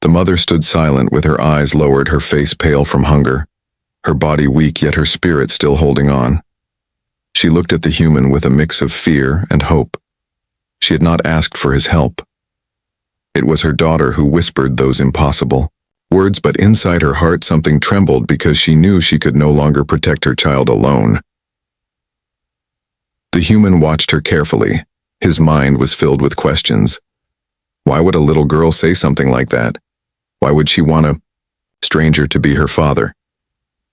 The mother stood silent with her eyes lowered, her face pale from hunger, her body weak yet her spirit still holding on. She looked at the human with a mix of fear and hope. She had not asked for his help. It was her daughter who whispered those impossible words, but inside her heart something trembled because she knew she could no longer protect her child alone. The human watched her carefully. His mind was filled with questions. Why would a little girl say something like that? Why would she want a stranger to be her father?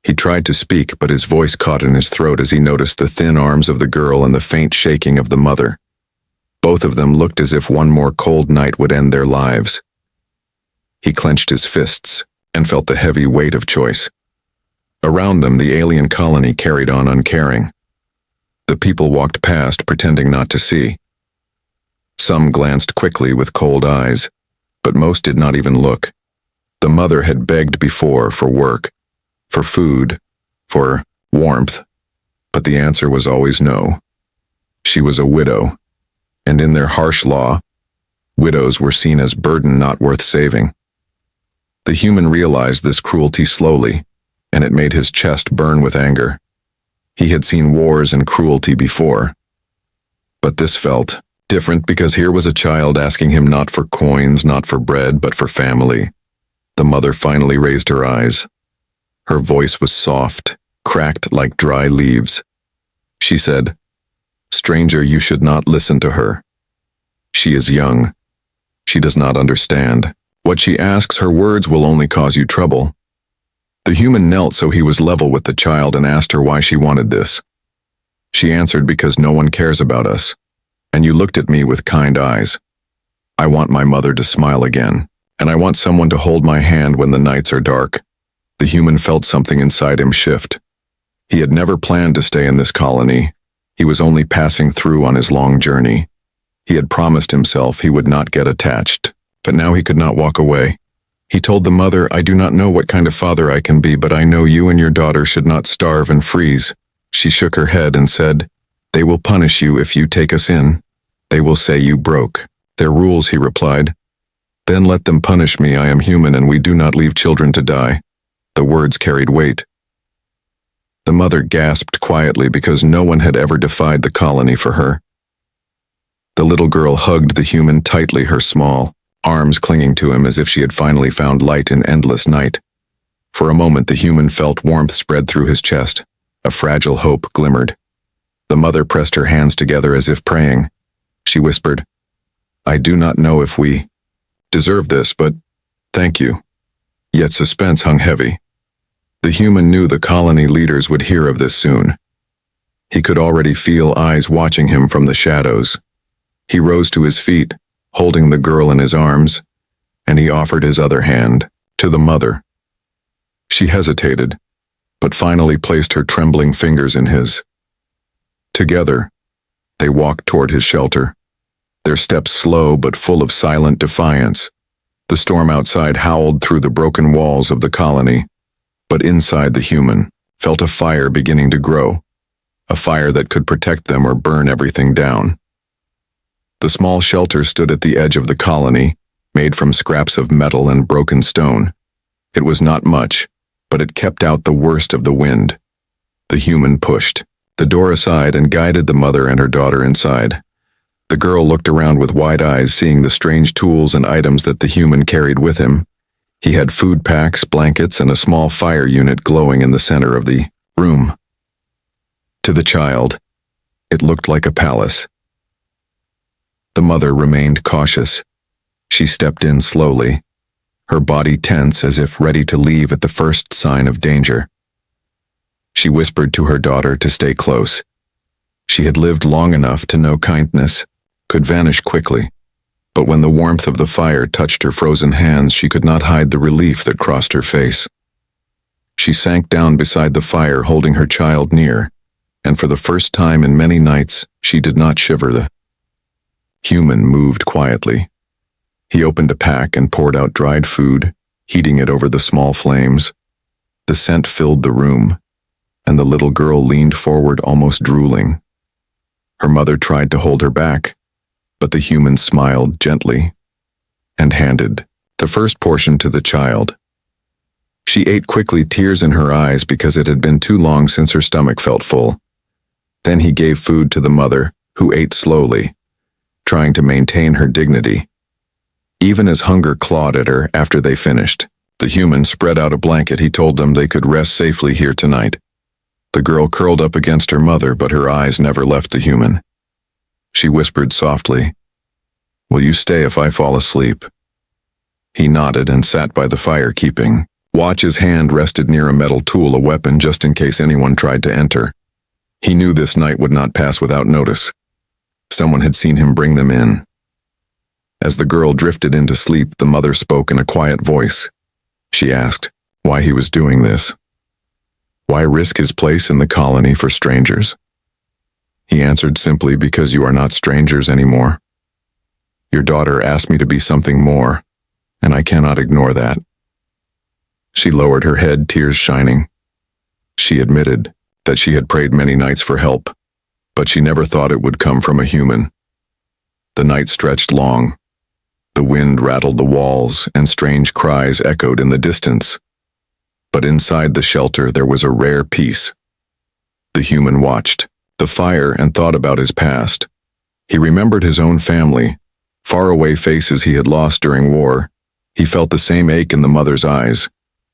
He tried to speak, but his voice caught in his throat as he noticed the thin arms of the girl and the faint shaking of the mother. Both of them looked as if one more cold night would end their lives. He clenched his fists and felt the heavy weight of choice. Around them, the alien colony carried on uncaring. The people walked past, pretending not to see. Some glanced quickly with cold eyes, but most did not even look. The mother had begged before for work, for food, for warmth, but the answer was always no. She was a widow, and in their harsh law, widows were seen as burden not worth saving. The human realized this cruelty slowly, and it made his chest burn with anger. He had seen wars and cruelty before, but this felt different because here was a child asking him not for coins, not for bread, but for family. The mother finally raised her eyes. Her voice was soft, cracked like dry leaves. She said, "Stranger, you should not listen to her. She is young. She does not understand. What she asks, her words will only cause you trouble." The human knelt so he was level with the child and asked her why she wanted this. She answered, "Because no one cares about us, and you looked at me with kind eyes. I want my mother to smile again, and I want someone to hold my hand when the nights are dark." The human felt something inside him shift. He had never planned to stay in this colony. He was only passing through on his long journey. He had promised himself he would not get attached, but now he could not walk away. He told the mother, "I do not know what kind of father I can be, but I know you and your daughter should not starve and freeze." She shook her head and said, "They will punish you if you take us in. They will say you broke." "Their rules," he replied. "Then let them punish me. I am human and we do not leave children to die." The words carried weight. The mother gasped quietly because no one had ever defied the colony for her. The little girl hugged the human tightly, her small arms clinging to him as if she had finally found light in endless night. For a moment the human felt warmth spread through his chest. A fragile hope glimmered. The mother pressed her hands together as if praying. She whispered, "I do not know if we deserve this, but thank you." Yet suspense hung heavy. The human knew the colony leaders would hear of this soon. He could already feel eyes watching him from the shadows. He rose to his feet, holding the girl in his arms, and he offered his other hand to the mother. She hesitated, but finally placed her trembling fingers in his. Together, they walked toward his shelter, their steps slow but full of silent defiance. The storm outside howled through the broken walls of the colony, but inside the human felt a fire beginning to grow, a fire that could protect them or burn everything down. The small shelter stood at the edge of the colony, made from scraps of metal and broken stone. It was not much, but it kept out the worst of the wind. The human pushed the door aside and guided the mother and her daughter inside. The girl looked around with wide eyes, seeing the strange tools and items that the human carried with him. He had food packs, blankets, and a small fire unit glowing in the center of the room. To the child, it looked like a palace. The mother remained cautious. She stepped in slowly, her body tense as if ready to leave at the first sign of danger. She whispered to her daughter to stay close. She had lived long enough to know kindness could vanish quickly, but when the warmth of the fire touched her frozen hands, she could not hide the relief that crossed her face. She sank down beside the fire, holding her child near, and for the first time in many nights, she did not shiver. The human moved quietly. He opened a pack and poured out dried food, heating it over the small flames. The scent filled the room, and the little girl leaned forward, almost drooling. Her mother tried to hold her back, but the human smiled gently and handed The first portion to the child. She ate quickly, tears in her eyes because it had been too long since her stomach felt full. Then he gave food to the mother, who ate slowly, trying to maintain her dignity. Even as hunger clawed at her after they finished, the human spread out a blanket. He told them they could rest safely here tonight. The girl curled up against her mother, but her eyes never left the human. She whispered softly, "Will you stay if I fall asleep?" He nodded and sat by the fire, keeping watch. His hand rested near a metal tool, a weapon just in case anyone tried to enter. He knew this night would not pass without notice. Someone had seen him bring them in. As the girl drifted into sleep, the mother spoke in a quiet voice. She asked why he was doing this. Why risk his place in the colony for strangers? He answered simply, "Because you are not strangers anymore. Your daughter asked me to be something more, and I cannot ignore that." She lowered her head, tears shining. She admitted that she had prayed many nights for help, but she never thought it would come from a human. The night stretched long. The wind rattled the walls, and strange cries echoed in the distance. But inside the shelter there was a rare peace. The human watched the fire and thought about his past. He remembered his own family, faraway faces he had lost during war. He felt the same ache in the mother's eyes,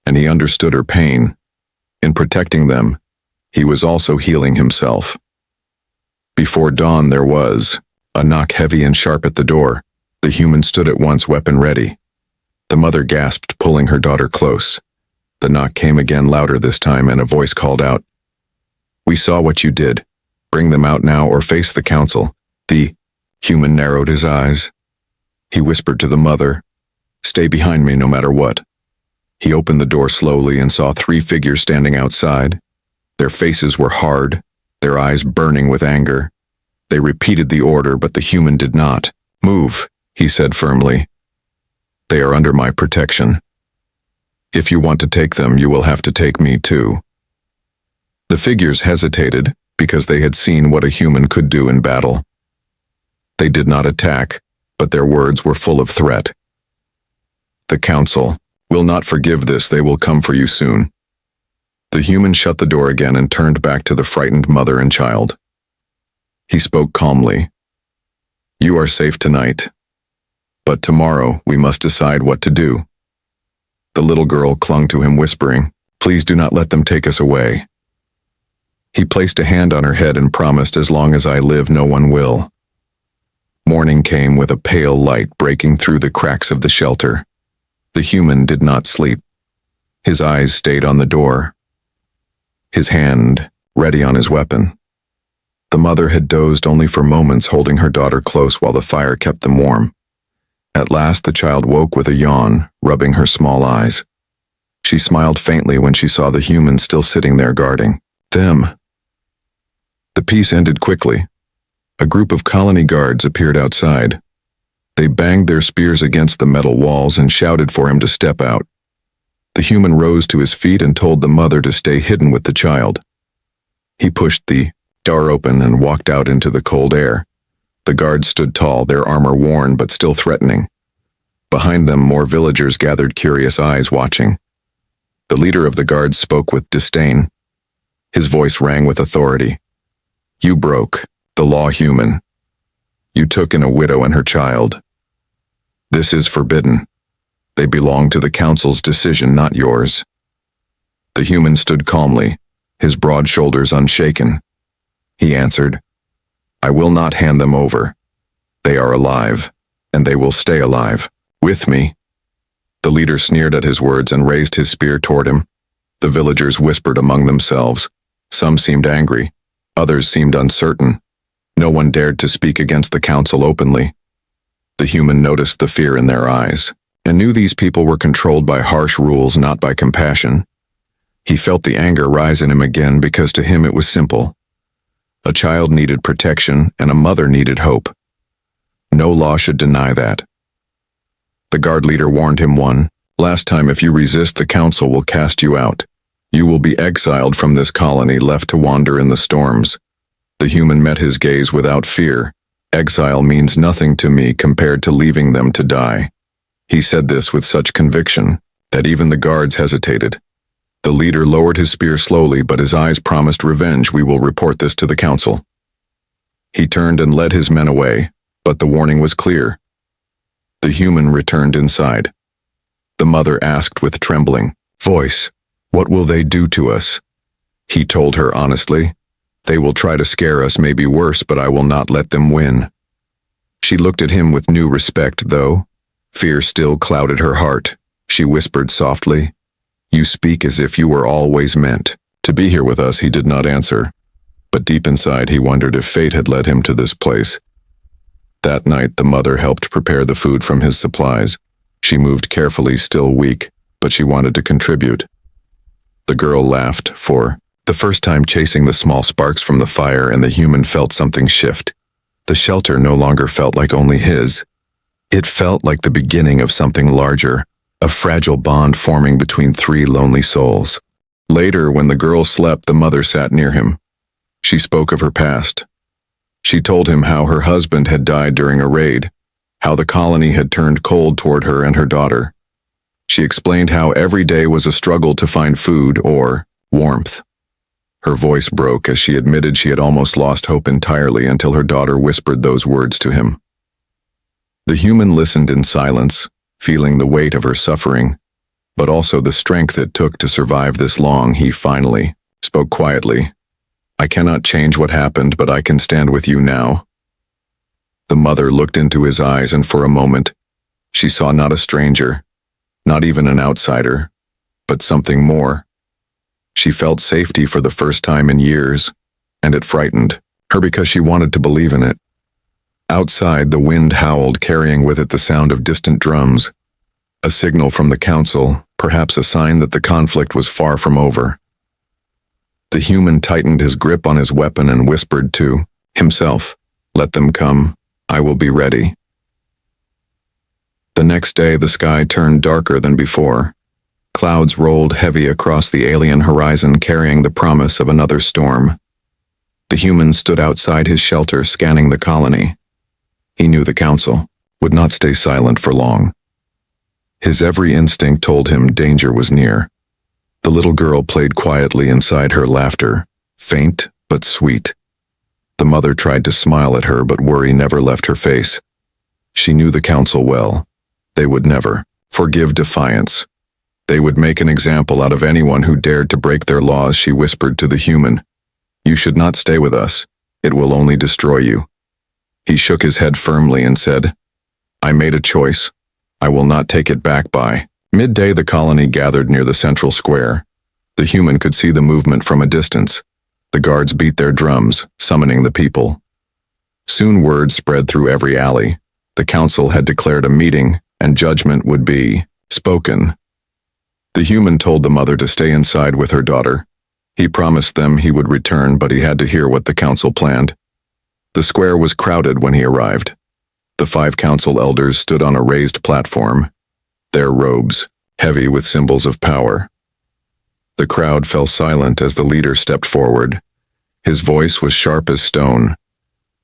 and he understood her pain. In protecting them, he was also healing himself. Before dawn there was a knock, heavy and sharp, at the door. The human stood at once, weapon ready. The mother gasped, pulling her daughter close. The knock came again, louder this time, and a voice called out, "We saw what you did. Bring them out now or face the council." The human narrowed his eyes. He whispered to the mother, "Stay behind me no matter what." He opened the door slowly and saw 3 figures standing outside. Their faces were hard, their eyes burning with anger. They repeated the order, but the human did not. "Move," he said firmly. "They are under my protection. If you want to take them, you will have to take me too." The figures hesitated because they had seen what a human could do in battle. They did not attack, but their words were full of threat. "The council will not forgive this. They will come for you soon." The human shut the door again and turned back to the frightened mother and child. He spoke calmly. "You are safe tonight, but tomorrow we must decide what to do." The little girl clung to him, whispering, "Please do not let them take us away." He placed a hand on her head and promised, "As long as I live, no one will." Morning came with a pale light breaking through the cracks of the shelter. The human did not sleep. His eyes stayed on the door, his hand ready on his weapon. The mother had dozed only for moments, holding her daughter close while the fire kept them warm. At last the child woke with a yawn, rubbing her small eyes. She smiled faintly when she saw the human still sitting there guarding them. The peace ended quickly. A group of colony guards appeared outside. They banged their spears against the metal walls and shouted for him to step out. The human rose to his feet and told the mother to stay hidden with the child. He pushed the door open and walked out into the cold air. The guards stood tall, their armor worn but still threatening. Behind them, more villagers gathered, curious eyes watching. The leader of the guards spoke with disdain. His voice rang with authority. "You broke the law, human. You took in a widow and her child. This is forbidden. They belong to the council's decision, not yours." The human stood calmly, his broad shoulders unshaken. He answered, "I will not hand them over. They are alive, and they will stay alive, with me." The leader sneered at his words and raised his spear toward him. The villagers whispered among themselves. Some seemed angry, others seemed uncertain. No one dared to speak against the council openly. The human noticed the fear in their eyes, and knew these people were controlled by harsh rules, not by compassion. He felt the anger rise in him again, because to him it was simple. A child needed protection, and a mother needed hope. No law should deny that. The guard leader warned him last time, "If you resist, the council will cast you out. You will be exiled from this colony, left to wander in the storms." The human met his gaze without fear. "Exile means nothing to me compared to leaving them to die." He said this with such conviction that even the guards hesitated. The leader lowered his spear slowly, but his eyes promised revenge. "We will report this to the council." He turned and led his men away, but the warning was clear. The human returned inside. The mother asked with trembling voice, "What will they do to us?" He told her honestly, "They will try to scare us, maybe worse, but I will not let them win." She looked at him with new respect, though fear still clouded her heart. She whispered softly, "You speak as if you were always meant to be here with us." He did not answer, but deep inside he wondered if fate had led him to this place. That night the mother helped prepare the food from his supplies. She moved carefully, still weak, but she wanted to contribute. The girl laughed, for the first time chasing the small sparks from the fire, and the human felt something shift. The shelter no longer felt like only his. It felt like the beginning of something larger, a fragile bond forming between three lonely souls. Later, when the girl slept, the mother sat near him. She spoke of her past. She told him how her husband had died during a raid, how the colony had turned cold toward her and her daughter. She explained how every day was a struggle to find food or warmth. Her voice broke as she admitted she had almost lost hope entirely until her daughter whispered those words to him. The human listened in silence, feeling the weight of her suffering, but also the strength it took to survive this long. He finally spoke quietly. "I cannot change what happened, but I can stand with you now." The mother looked into his eyes, and for a moment, she saw not a stranger, not even an outsider, but something more. She felt safety for the first time in years, and it frightened her because she wanted to believe in it. Outside, the wind howled, carrying with it the sound of distant drums, a signal from the council, perhaps a sign that the conflict was far from over. The human tightened his grip on his weapon and whispered to himself, "Let them come, I will be ready." The next day, the sky turned darker than before. Clouds rolled heavy across the alien horizon, carrying the promise of another storm. The human stood outside his shelter, scanning the colony. He knew the council would not stay silent for long. His every instinct told him danger was near. The little girl played quietly inside her, laughter, faint but sweet. The mother tried to smile at her, but worry never left her face. She knew the council well. They would never forgive defiance. They would make an example out of anyone who dared to break their laws. She whispered to the human, "You should not stay with us. It will only destroy you." He shook his head firmly and said, "I made a choice. I will not take it back." By midday, the colony gathered near the central square. The human could see the movement from a distance. The guards beat their drums, summoning the people. Soon word spread through every alley. The council had declared a meeting, and judgment would be spoken. The human told the mother to stay inside with her daughter. He promised them he would return, but he had to hear what the council planned. The square was crowded when he arrived. The 5 council elders stood on a raised platform, their robes heavy with symbols of power. The crowd fell silent as the leader stepped forward. His voice was sharp as stone.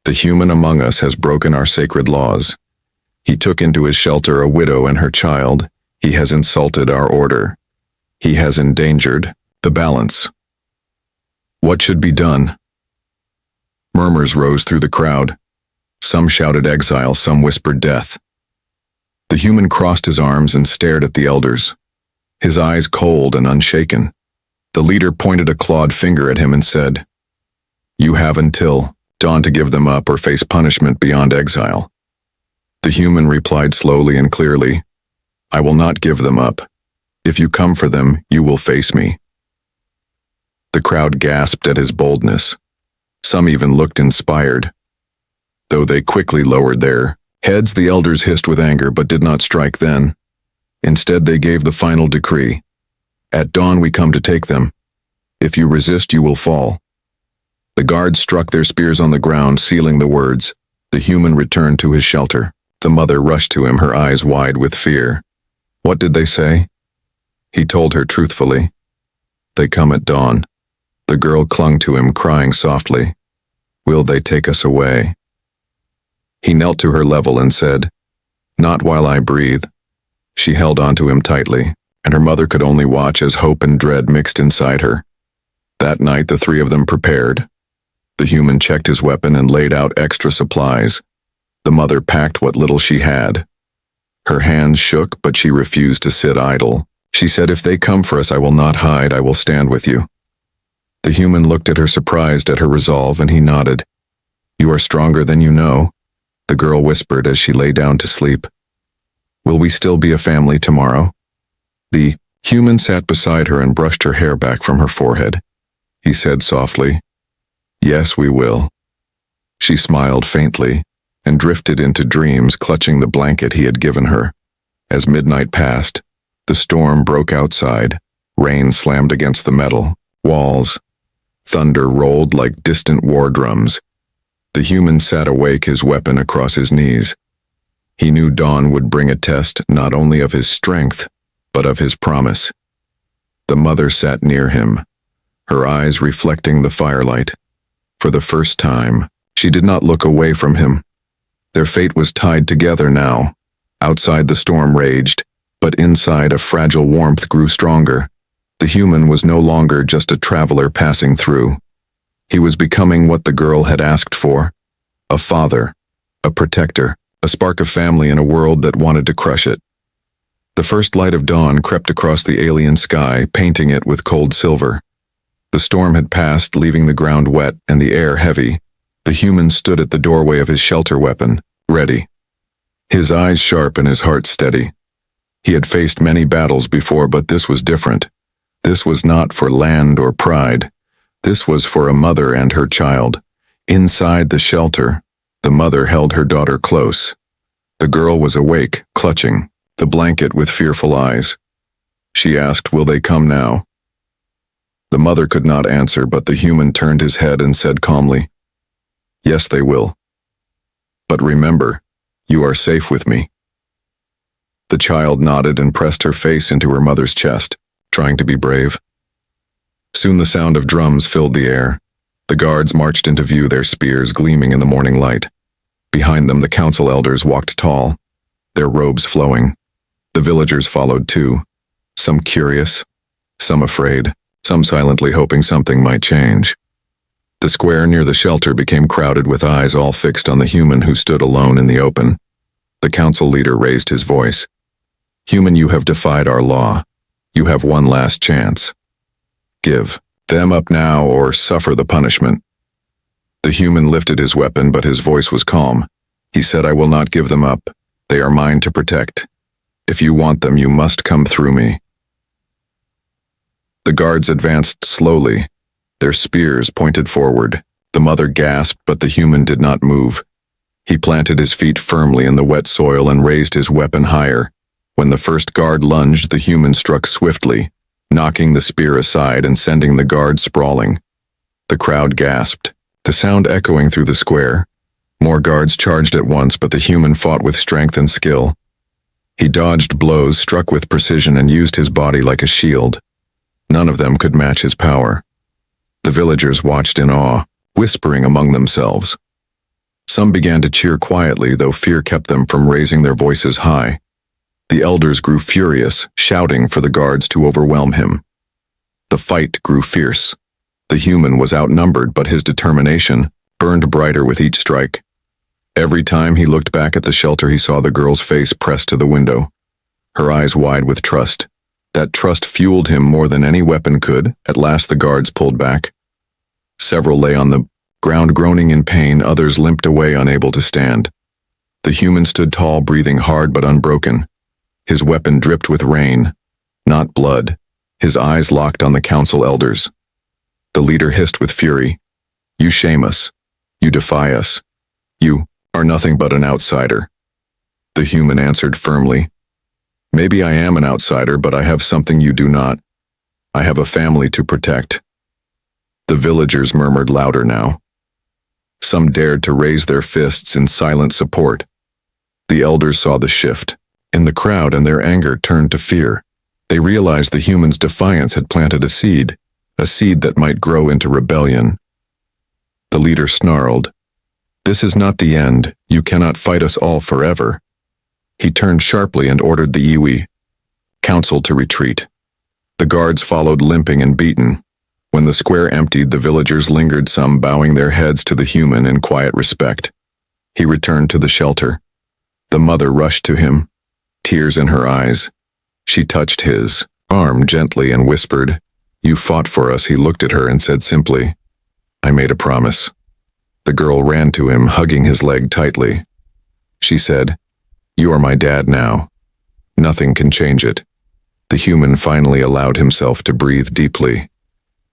"The human among us has broken our sacred laws. He took into his shelter a widow and her child. He has insulted our order. He has endangered the balance. What should be done?" Murmurs rose through the crowd. Some shouted exile, some whispered death. The human crossed his arms and stared at the elders, his eyes cold and unshaken. The leader pointed a clawed finger at him and said, "You have until dawn to give them up or face punishment beyond exile." The human replied slowly and clearly, "I will not give them up. If you come for them, you will face me." The crowd gasped at his boldness. Some even looked inspired. Though they quickly lowered their heads, the elders hissed with anger but did not strike then. Instead, they gave the final decree. "At dawn we come to take them. If you resist, you will fall." The guards struck their spears on the ground, sealing the words. The human returned to his shelter. The mother rushed to him, her eyes wide with fear. "What did they say?" He told her truthfully. "They come at dawn." The girl clung to him, crying softly. "Will they take us away?" He knelt to her level and said, "Not while I breathe. She held onto him tightly, and her mother could only watch as hope and dread mixed inside her. That night the three of them prepared. The human checked his weapon and laid out extra supplies. The mother packed what little she had. Her hands shook, but she refused to sit idle. She said, "If they come for us, I will not hide, I will stand with you." The human looked at her, surprised at her resolve, and he nodded. "You are stronger than you know," the girl whispered as she lay down to sleep. "Will we still be a family tomorrow?" The human sat beside her and brushed her hair back from her forehead. He said softly, "Yes, we will." She smiled faintly and drifted into dreams, clutching the blanket he had given her. As midnight passed, the storm broke outside. Rain slammed against the metal walls. Thunder rolled like distant war drums. The human sat awake, his weapon across his knees. He knew dawn would bring a test not only of his strength, but of his promise. The mother sat near him, her eyes reflecting the firelight. For the first time, she did not look away from him. Their fate was tied together now. Outside the storm raged, but inside a fragile warmth grew stronger. The human was no longer just a traveler passing through. He was becoming what the girl had asked for: a father, a protector, a spark of family in a world that wanted to crush it. The first light of dawn crept across the alien sky, painting it with cold silver. The storm had passed, leaving the ground wet and the air heavy. The human stood at the doorway of his shelter weapon, ready. His eyes sharp and his heart steady. He had faced many battles before, but this was different. This was not for land or pride. This was for a mother and her child. Inside the shelter, the mother held her daughter close. The girl was awake, clutching the blanket with fearful eyes. She asked, "Will they come now?" The mother could not answer, but the human turned his head and said calmly, "Yes, they will. But remember, you are safe with me." The child nodded and pressed her face into her mother's chest, trying to be brave. Soon the sound of drums filled the air. The guards marched into view, their spears gleaming in the morning light. Behind them the council elders walked tall, their robes flowing. The villagers followed too, some curious, some afraid, some silently hoping something might change. The square near the shelter became crowded with eyes all fixed on the human who stood alone in the open. The council leader raised his voice. "Human, you have defied our law. You have one last chance. Give them up now or suffer the punishment." The human lifted his weapon, but his voice was calm. He said, "I will not give them up. They are mine to protect. If you want them, you must come through me." The guards advanced slowly, their spears pointed forward. The mother gasped, but the human did not move. He planted his feet firmly in the wet soil and raised his weapon higher. When the first guard lunged, the human struck swiftly, knocking the spear aside and sending the guard sprawling. The crowd gasped, the sound echoing through the square. More guards charged at once, but the human fought with strength and skill. He dodged blows, struck with precision, and used his body like a shield. None of them could match his power. The villagers watched in awe, whispering among themselves. Some began to cheer quietly, though fear kept them from raising their voices high. The elders grew furious, shouting for the guards to overwhelm him. The fight grew fierce. The human was outnumbered, but his determination burned brighter with each strike. Every time he looked back at the shelter, he saw the girl's face pressed to the window, her eyes wide with trust. That trust fueled him more than any weapon could. At last the guards pulled back. Several lay on the ground groaning in pain, others limped away unable to stand. The human stood tall, breathing hard but unbroken. His weapon dripped with rain, not blood. His eyes locked on the council elders. The leader hissed with fury, "You shame us. You defy us. You are nothing but an outsider." The human answered firmly, "Maybe I am an outsider, but I have something you do not. I have a family to protect." The villagers murmured louder now. Some dared to raise their fists in silent support. The elders saw the shift in the crowd, and their anger turned to fear. They realized the human's defiance had planted a seed that might grow into rebellion. The leader snarled, "This is not the end. You cannot fight us all forever." He turned sharply and ordered the Iwi council to retreat. The guards followed, limping and beaten. When the square emptied, the villagers lingered, some bowing their heads to the human in quiet respect. He returned to the shelter. The mother rushed to him, tears in her eyes. She touched his arm gently and whispered, "You fought for us." He looked at her and said simply, "I made a promise." The girl ran to him, hugging his leg tightly. She said, "You are my dad now. Nothing can change it." The human finally allowed himself to breathe deeply.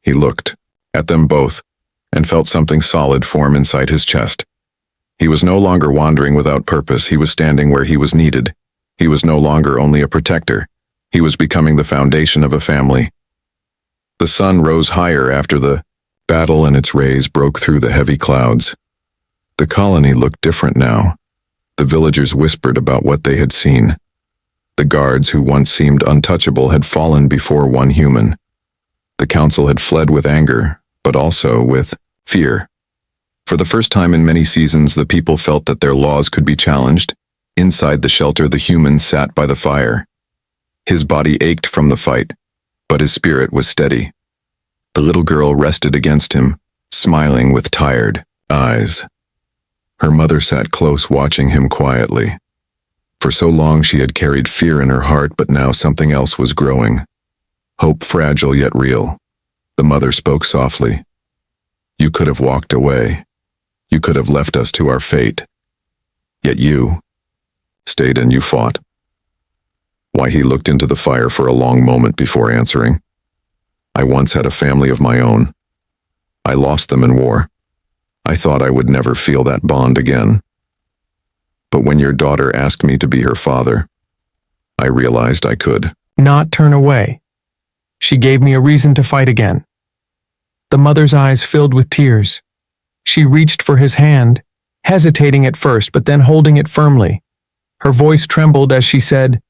He looked at them both and felt something solid form inside his chest. He was no longer wandering without purpose. He was standing where he was needed. He was no longer only a protector. He was becoming the foundation of a family. The sun rose higher after the battle, and its rays broke through the heavy clouds. The colony looked different now. The villagers whispered about what they had seen. The guards, who once seemed untouchable, had fallen before one human. The council had fled with anger, but also with fear. For the first time in many seasons, the people felt that their laws could be challenged. Inside the shelter, the human sat by the fire. His body ached from the fight, but his spirit was steady. The little girl rested against him, smiling with tired eyes. Her mother sat close, watching him quietly. For so long she had carried fear in her heart, but now something else was growing. Hope, fragile yet real. The mother spoke softly. "You could have walked away. You could have left us to our fate. Yet you stayed and you fought." Why, he looked into the fire for a long moment before answering. "I once had a family of my own. I lost them in war. I thought I would never feel that bond again. But when your daughter asked me to be her father, I realized I could not turn away. She gave me a reason to fight again." The mother's eyes filled with tears. She reached for his hand, hesitating at first, but then holding it firmly. Her voice trembled as she said,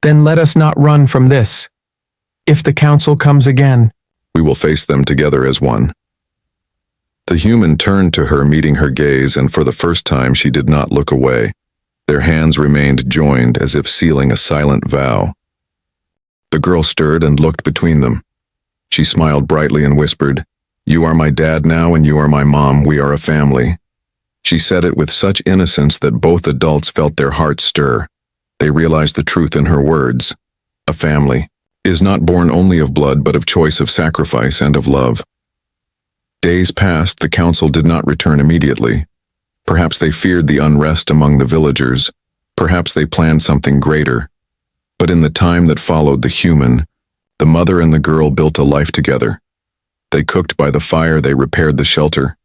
"Then let us not run from this. If the council comes again, we will face them together as one." The human turned to her, meeting her gaze, and for the first time she did not look away. Their hands remained joined, as if sealing a silent vow. The girl stirred and looked between them. She smiled brightly and whispered, "You are my dad now, and you are my mom. We are a family." She said it with such innocence that both adults felt their hearts stir. They realized the truth in her words. A family is not born only of blood, but of choice, of sacrifice, and of love. Days passed. The council did not return immediately. Perhaps they feared the unrest among the villagers. Perhaps they planned something greater. But in the time that followed, the mother and the girl built a life together. They cooked by the fire. They repaired the shelter.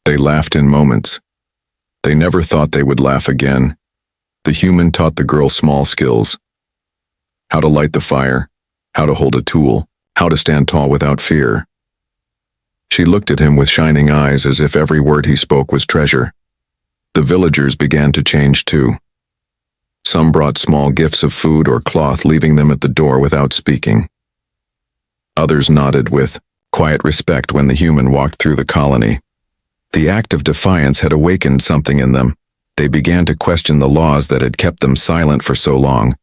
They laughed in moments. They never thought they would laugh again. The human taught the girl small skills: how to light the fire, how to hold a tool, how to stand tall without fear. She looked at him with shining eyes, as if every word he spoke was treasure. The villagers began to change too. Some brought small gifts of food or cloth, leaving them at the door without speaking. Others nodded with quiet respect when the human walked through the colony. The act of defiance had awakened something in them. They began to question the laws that had kept them silent for so long.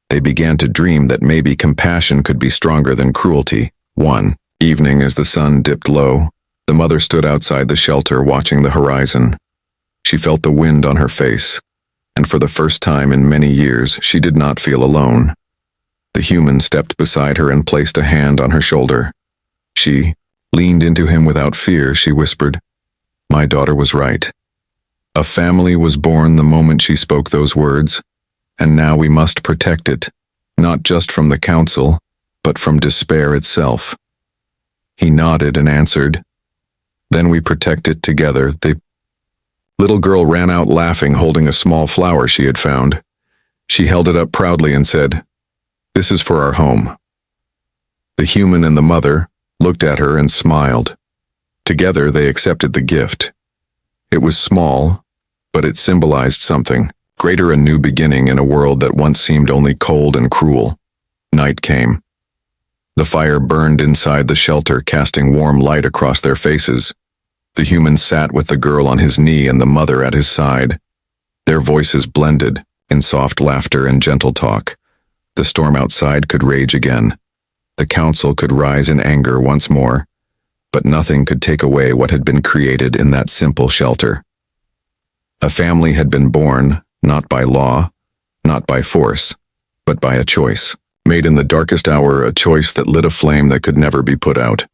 They began to dream that maybe compassion could be stronger than cruelty. One evening, as the sun dipped low, the mother stood outside the shelter, watching the horizon. She felt the wind on her face, and for the first time in many years, she did not feel alone. The human stepped beside her and placed a hand on her shoulder. She leaned into him without fear. She whispered, "My daughter was right. A family was born the moment she spoke those words, and now we must protect it, not just from the council, but from despair itself." He nodded and answered, "Then we protect it together." The little girl ran out laughing, holding a small flower she had found. She held it up proudly and said, "This is for our home." The human and the mother looked at her and smiled. Together they accepted the gift. It was small, but it symbolized something greater, a new beginning in a world that once seemed only cold and cruel. Night came. The fire burned inside the shelter, casting warm light across their faces. The human sat with the girl on his knee and the mother at his side. Their voices blended in soft laughter and gentle talk. The storm outside could rage again. The council could rise in anger once more, but nothing could take away what had been created in that simple shelter. A family had been born, not by law, not by force, but by a choice. Made in the darkest hour, a choice that lit a flame that could never be put out.